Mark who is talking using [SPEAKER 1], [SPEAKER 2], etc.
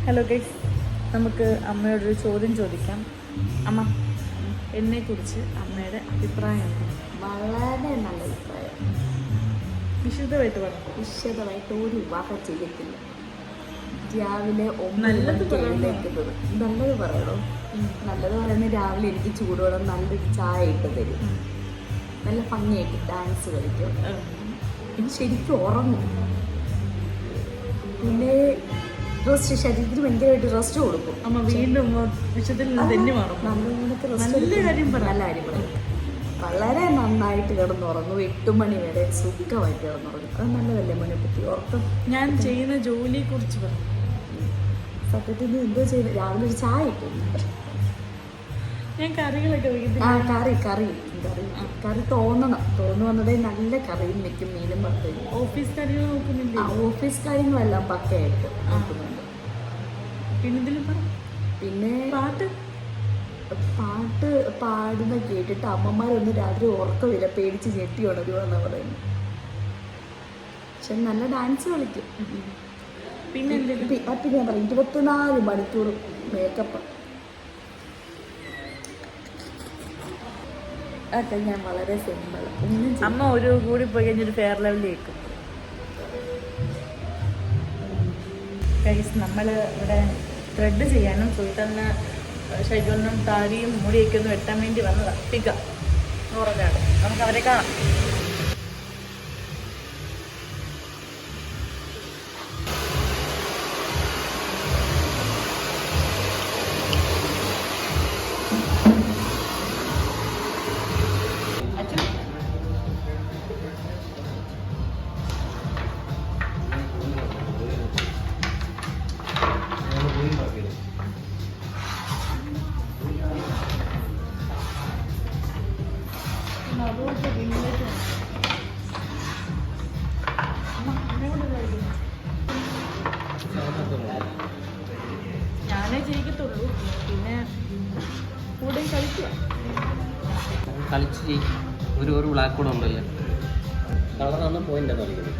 [SPEAKER 1] Hello guys, നമുക്ക് അമ്മയോടൊരു ചോദ്യം ചോദിക്കാം. അമ്മ, എന്നെക്കുറിച്ച് അമ്മയുടെ അഭിപ്രായം എന്താണ്?
[SPEAKER 2] വളരെ നല്ല അഭിപ്രായം.
[SPEAKER 1] വിശദമായിട്ട് പറഞ്ഞു.
[SPEAKER 2] വിശദമായിട്ട് ഒരു വിവാഹം ചെയ്യത്തില്ല. രാവിലെ 9
[SPEAKER 1] നല്ലത്
[SPEAKER 2] മണിക്ക് എഴുന്നേൽക്കുന്നത്. നല്ലത് പറയണോ? നല്ലത് പറയുന്നത് രാവിലെ എനിക്ക് ചൂടുവെള്ളം നല്ലൊരു ചായ ഇട്ട് തരും. നല്ല ഭംഗിയായിട്ട് ഡാൻസ് കളിക്കും. പിന്നെ ശരിക്കും ഉറങ്ങും. പിന്നെ റെസ്റ്റ്, ശരീരത്തിന് ഭയങ്കരമായിട്ട് റെസ്റ്റ് കൊടുക്കും.
[SPEAKER 1] അമ്മ വീണ്ടും വിഷയത്തിൽ നിന്ന് തന്നെ മാറും.
[SPEAKER 2] നല്ല കാര്യം പറയും. വളരെ നന്നായിട്ട് കിടന്നുറങ്ങും. 8 മണി വരെ സുഖമായിട്ട് കിടന്നുറങ്ങും. അത് നല്ലതല്ലേ മോനെ പറ്റി? ഉറക്കം
[SPEAKER 1] ഞാൻ ചെയ്യുന്ന ജോലിയെ കുറിച്ച് പറഞ്ഞു.
[SPEAKER 2] സത്യത്തിൽ എന്തോ ചെയ്യുന്നത്? രാവിലെ ഒരു ചായ ഇട്ടു.
[SPEAKER 1] ഞാൻ കറികളൊക്കെ
[SPEAKER 2] കറി തോന്നുന്നതേ നല്ല കറിയും വെക്കും, മീനും വറുത്തരും.
[SPEAKER 1] ഓഫീസ് കാര്യങ്ങൾ നോക്കുന്നില്ല?
[SPEAKER 2] ഓഫീസ് കാര്യങ്ങളെല്ലാം പക്കയായിട്ട് നോക്കുന്നുണ്ട്.
[SPEAKER 1] പിന്നെ
[SPEAKER 2] പാട്ട് പാടുന്ന കേട്ടിട്ട് അമ്മമാരൊന്നും രാത്രി ഉറക്കമില്ല, പേടിച്ച് ഞെട്ടി ഉണരുവാന്നാ പറയുന്നത്. പക്ഷെ നല്ല ഡാൻസ് കളിക്കും.
[SPEAKER 1] പിന്നെ
[SPEAKER 2] ഞാൻ പറയും 24 മണിക്കൂർ മേക്കപ്പ്. അതൊക്കെ ഞാൻ വളരെ സിമ്പിൾ.
[SPEAKER 1] അമ്മ ഒരു കൂടി പോയി കഴിഞ്ഞൊരു ഫെയർ ലെവലിൽ കേൾക്കും. നമ്മൾ ഇവിടെ ത്രെഡ് ചെയ്യാനും സുൽത്താന് ഷൈജോനും താടിയും മുടിയൊക്കെ ഒന്ന് വെട്ടാൻ വേണ്ടി വന്നതാണ്. പിക പറഞ്ഞാണ്. നമുക്ക് അവരെ കാണാം. ഞാനേ ജയിക്കത്തുള്ളൂ. പിന്നെ കൂടെ
[SPEAKER 3] കളിച്ച് ജയിക്കും. ഒരു ബ്ലാക്ക് കൂടെ ഉണ്ടല്ലോ. കളറാണ് പോയിന്റ് കളിക്കുന്നത്.